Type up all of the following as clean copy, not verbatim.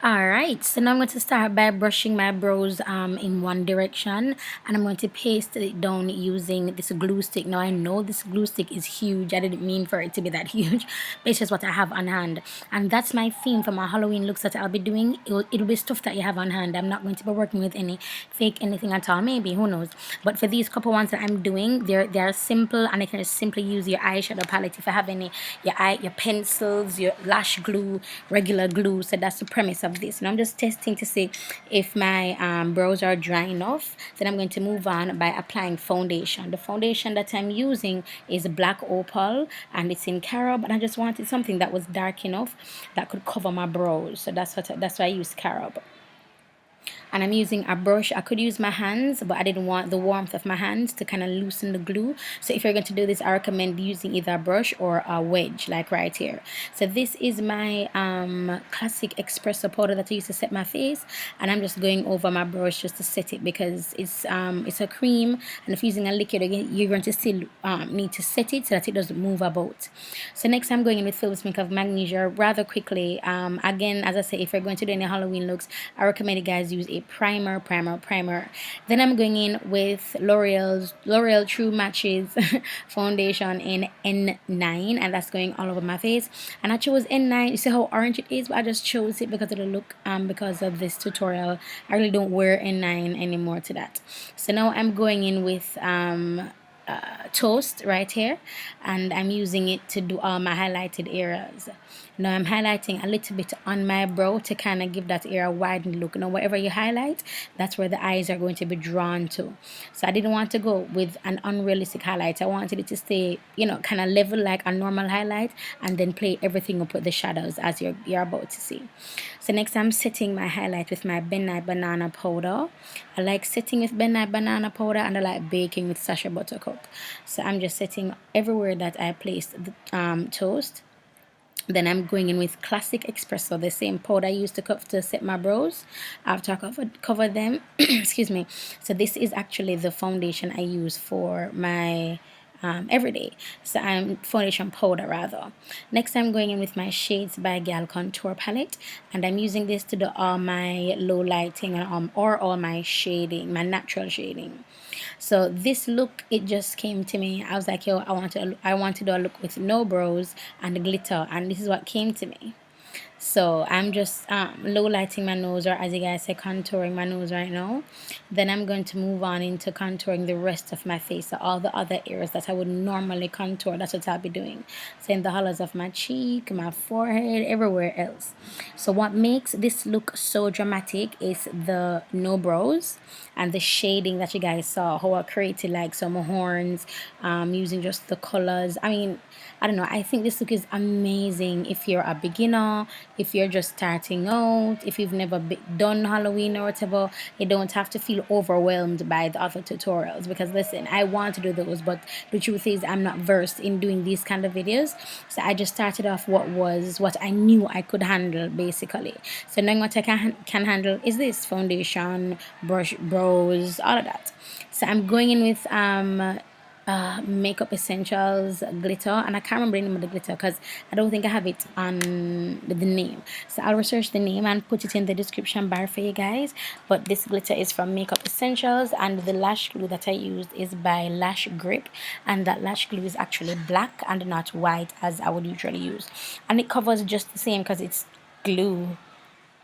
Alright, so now I'm going to start by brushing my brows in one direction, and I'm going to paste it down using this glue stick. Now I know this glue stick is huge. I didn't mean for it to be that huge, but it's just what I have on hand. And that's my theme for my Halloween looks that I'll be doing. It'll be stuff that you have on hand. I'm not going to be working with any fake anything at all. Maybe, who knows. But for these couple ones that I'm doing, they're simple, and I can just simply use your eyeshadow palette if I have any, your pencils, your lash glue, regular glue. So that's the premise of this. And I'm just testing to see if my brows are dry enough. Then I'm going to move on by applying foundation. The foundation that I'm using is black Opal, and it's in Carob, and I just wanted something that was dark enough that could cover my brows. So that's why I use Carob. And I'm using a brush. I could use my hands, but I didn't want the warmth of my hands to kind of loosen the glue. So if you're going to do this, I recommend using either a brush or a wedge, like right here. So this is my classic espresso powder that I used to set my face, and I'm just going over my brush just to set it, because it's a cream, and if using a liquid again, you're going to still need to set it so that it doesn't move about. So next I'm going in with Phillips of Magnesia rather quickly. Again, as I say, if you're going to do any Halloween looks, I recommend you guys use a primer. Then I'm going in with Loreal True Matches foundation in N9, and that's going all over my face. And I chose N9. You see how orange it is, but I just chose it because of the look, because of this tutorial. I really don't wear N9 anymore to that. So now I'm going in with toast right here, and I'm using it to do all my highlighted areas. Now I'm highlighting a little bit on my brow to kind of give that area a widened look. Now wherever you highlight, that's where the eyes are going to be drawn to. So I didn't want to go with an unrealistic highlight. I wanted it to stay, kind of level like a normal highlight, and then play everything up with the shadows as you're about to see. So next I'm setting my highlight with my Nye Banana Powder. I like setting with Nye Banana Powder, and I like baking with Sasha Buttercup. So I'm just setting everywhere that I placed the toast. Then I'm going in with Classic Espresso, the same powder I used to set my brows after I covered them. Excuse me. So this is actually the foundation I use for my everyday. So I'm foundation powder rather. Next I'm going in with my Shades by Gal contour palette, and I'm using this to do all my low lighting and or all my shading, my natural shading. So this look, it just came to me. I was like, yo, I want to do a look with no brows and glitter, and this is what came to me. So I'm just low lighting my nose, or as you guys say, contouring my nose right now. Then I'm going to move on into contouring the rest of my face, so all the other areas that I would normally contour, that's what I'll be doing. So in the hollows of my cheek, my forehead, everywhere else. So what makes this look so dramatic is the no brows and the shading that you guys saw, how I created like some horns using just the colors. I mean, I don't know, I think this look is amazing if you're a beginner, if you're just starting out, if you've never done Halloween or whatever. You don't have to feel overwhelmed by the other tutorials, because listen, I want to do those, but the truth is I'm not versed in doing these kind of videos. So I just started off what I knew I could handle, basically. So knowing what I can handle is this foundation, brush, brows, all of that. So I'm going in with Makeup Essentials glitter, and I can't remember the name of the glitter because I don't think I have it on the name. So I'll research the name and put it in the description bar for you guys. But this glitter is from Makeup Essentials, and the lash glue that I used is by Lash Grip, and that lash glue is actually black and not white as I would usually use, and it covers just the same because it's glue.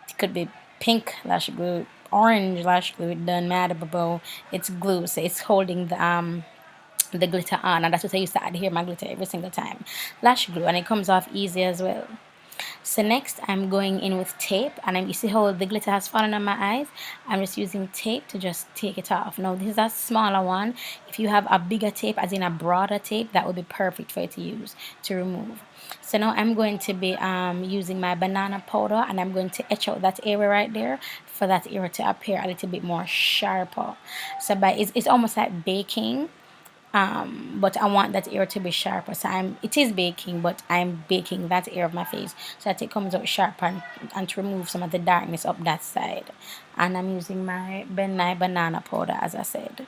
It could be pink lash glue, orange lash glue, it doesn't matter, but it's glue, so it's holding the glitter on, and that's what I used to adhere my glitter every single time. Lash glue, and it comes off easy as well. So next I'm going in with tape, and you see how the glitter has fallen on my eyes. I'm just using tape to just take it off. Now this is a smaller one. If you have a bigger tape, as in a broader tape, that would be perfect for you to use to remove. So now I'm going to be using my banana powder, and I'm going to etch out that area right there for that area to appear a little bit more sharper. So it's almost like baking, but I want that area to be sharper. So it is baking, but I'm baking that area of my face so that it comes out sharp, and to remove some of the darkness up that side. And I'm using my Nye Banana Powder, as I said.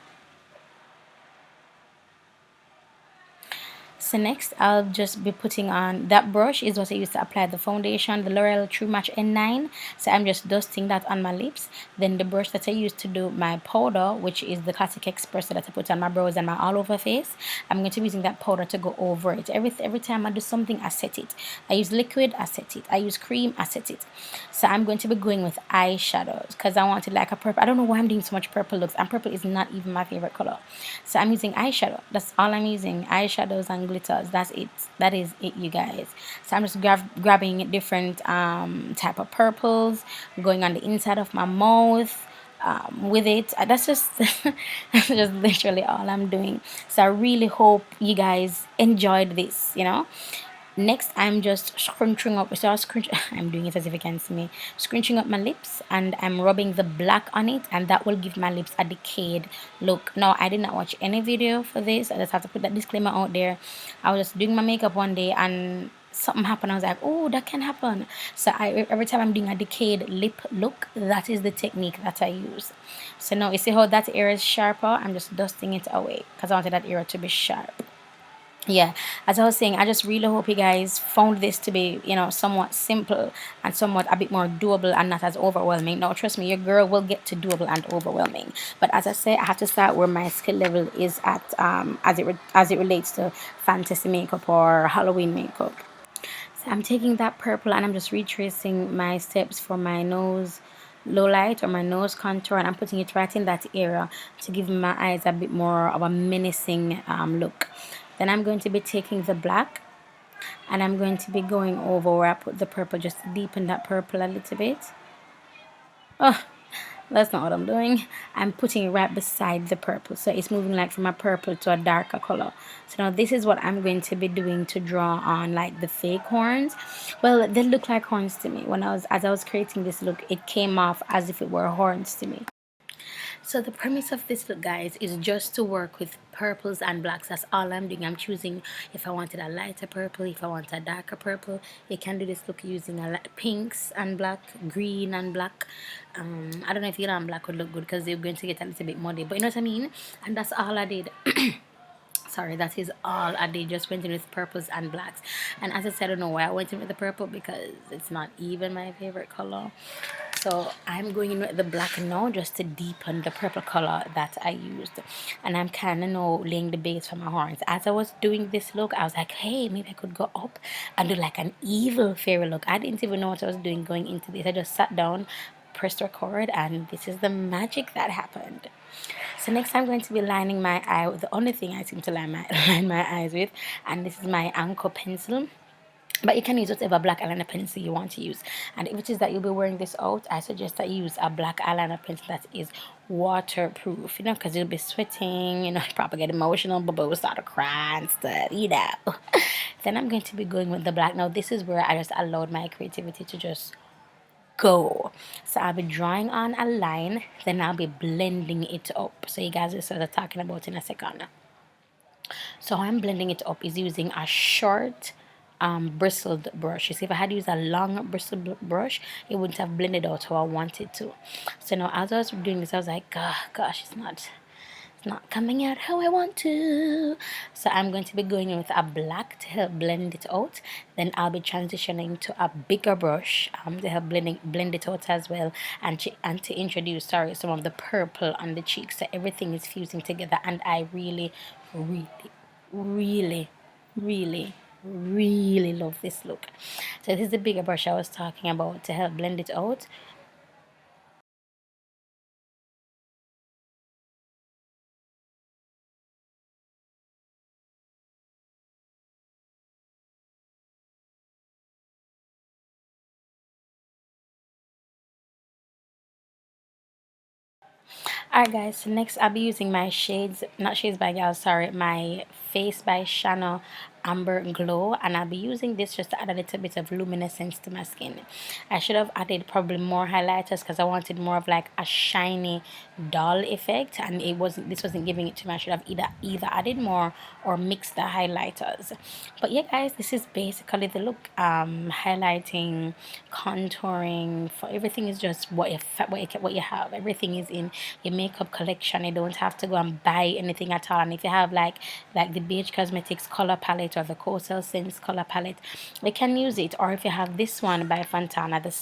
So next I'll just be putting on that brush is what I use to apply the foundation, the L'Oreal True Match N9. So I'm just dusting that on my lips. Then the brush that I use to do my powder, which is the classic Espresso that I put on my brows and my all over face, I'm going to be using that powder to go over it. Every time I do something, I set it. I use liquid, I set it. I use cream, I set it. So I'm going to be going with eyeshadows because I wanted like a purple. I don't know why I'm doing so much purple looks, and purple is not even my favorite color. So I'm using eyeshadow. That's all I'm using. Eyeshadows and glitters. That's it. That is it, you guys. So I'm just grabbing different type of purples, going on the inside of my mouth with it. That's just that's just literally all I'm doing. So I really hope you guys enjoyed this, you know. Next, I'm just scrunching up. So I'm doing it as if you can see me. Scrunching up my lips, and I'm rubbing the black on it, and that will give my lips a decayed look. Now, I did not watch any video for this. I just have to put that disclaimer out there. I was just doing my makeup one day, and something happened. I was like, oh, that can happen. So every time I'm doing a decayed lip look, that is the technique that I use. So now you see how that area is sharper. I'm just dusting it away because I wanted that area to be sharp. Yeah, as I was saying, I just really hope you guys found this to be, you know, somewhat simple and somewhat a bit more doable and not as overwhelming. Now trust me, your girl will get to doable and overwhelming, but as I say, I have to start where my skill level is at, as it relates to fantasy makeup or Halloween makeup. So I'm taking that purple and I'm just retracing my steps for my nose low light or my nose contour, and I'm putting it right in that area to give my eyes a bit more of a menacing look. Then I'm going to be taking the black and I'm going to be going over where I put the purple just to deepen that purple a little bit. Oh, that's not what I'm doing. I'm putting it right beside the purple, so it's moving like from a purple to a darker color. So now this is what I'm going to be doing to draw on like the fake horns. Well, they look like horns to me. When I was creating this look, it came off as if it were horns to me. So the premise of this look, guys, is just to work with purples and blacks. That's all I'm doing. I'm choosing if I wanted a lighter purple, if I want a darker purple. You can do this look using pinks and black, green and black. I don't know if yellow and black would look good because they're going to get a little bit muddy, but you know what I mean. And that's all I did. Sorry, that is all I did. Just went in with purples and blacks. And as I said, I don't know why I went in with the purple because it's not even my favorite color. So I'm going in with the black now just to deepen the purple color that I used. And I'm kind of now laying the base for my horns. As I was doing this look, I was like, hey, maybe I could go up and do like an evil fairy look. I didn't even know what I was doing going into this. I just sat down, pressed record, and this is the magic that happened. So next I'm going to be lining my eye with the only thing I seem to line my eyes with, and this is my ANCO pencil. But you can use whatever black eyeliner pencil you want to use. And if it is that you'll be wearing this out, I suggest that you use a black eyeliner pencil that is waterproof, you know, because you'll be sweating, you know, probably get emotional, bubbles start to cry and stuff, you know. Then I'm going to be going with the black. Now this is where I just allowed my creativity to just go. So I'll be drawing on a line, then I'll be blending it up. So you guys will start talking about in a second. So how I'm blending it up is using a short bristled brush. You see, if I had used a long bristled brush, it wouldn't have blended out how I wanted to. So now as I was doing this, I was like, gosh, it's not coming out how I want to. So I'm going to be going in with a black to help blend it out. Then I'll be transitioning to a bigger brush to help blend it out as well, and to introduce some of the purple on the cheeks, so everything is fusing together. And I really, really, really, really, really love this look. So this is the bigger brush I was talking about to help blend it out. Alright guys, so next I'll be using my not shades by Gal, sorry, my Face by Shana Amber Glow, and I'll be using this just to add a little bit of luminescence to my skin. I should have added probably more highlighters because I wanted more of like a shiny dull effect, and this wasn't giving it to me. I should have either added more or mixed the highlighters. But yeah guys, this is basically the look. Highlighting, contouring, for everything is just what you have. Everything is in your makeup collection. You don't have to go and buy anything at all. And if you have like the Beige Cosmetics color palette palette or the Coastal Scents color palette, you can use it. Or if you have this one by Fontana, this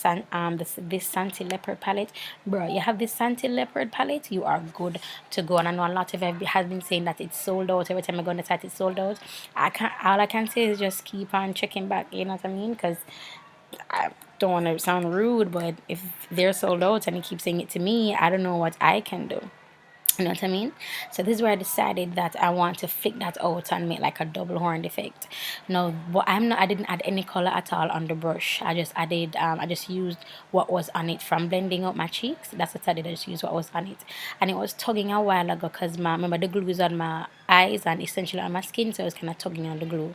Santee Leopard palette, bro, you have this Santee Leopard palette, you are good to go. And I know a lot of you has been saying that it's sold out. Every time I go on the site, it's sold out. All I can say is just keep on checking back, you know what I mean? Because I don't want to sound rude, but if they're sold out and you keep saying it to me, I don't know what I can do. You know what I mean? So this is where I decided that I want to flick that out and make like a double horn effect. Now, but I didn't add any color at all on the brush. I just added, I just used what was on it from blending out my cheeks. That's what I did. I just used what was on it, and it was tugging a while ago because remember the glue is on my eyes and essentially on my skin, so it was kind of tugging on the glue.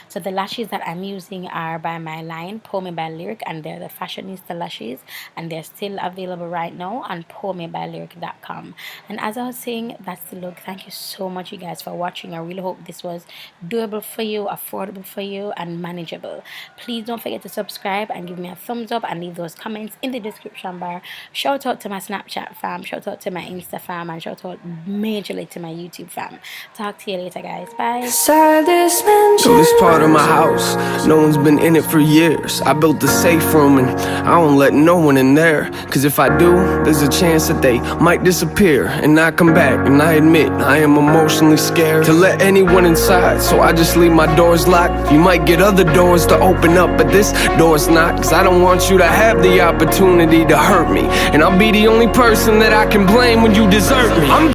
So the lashes that I'm using are by my line, POMI By Lyric, and they're the Fashionista lashes, and they're still available right now on pomibylyric.com. And as I was saying, that's the look. Thank you so much, you guys, for watching. I really hope this was doable for you, affordable for you, and manageable. Please don't forget to subscribe and give me a thumbs up and leave those comments in the description bar. Shout out to my Snapchat fam, shout out to my Insta fam, and shout out majorly to my YouTube fam. Talk to you later, guys. Bye. So this part of my house, no one's been in it for years. I built the safe room and I don't let no one in there. Cause if I do, there's a chance that they might disappear and not come back. And I admit, I am emotionally scared to let anyone inside, so I just leave my doors locked. You might get other doors to open up, but this door's not. Cause I don't want you to have the opportunity to hurt me, and I'll be the only person that I can blame when you desert me.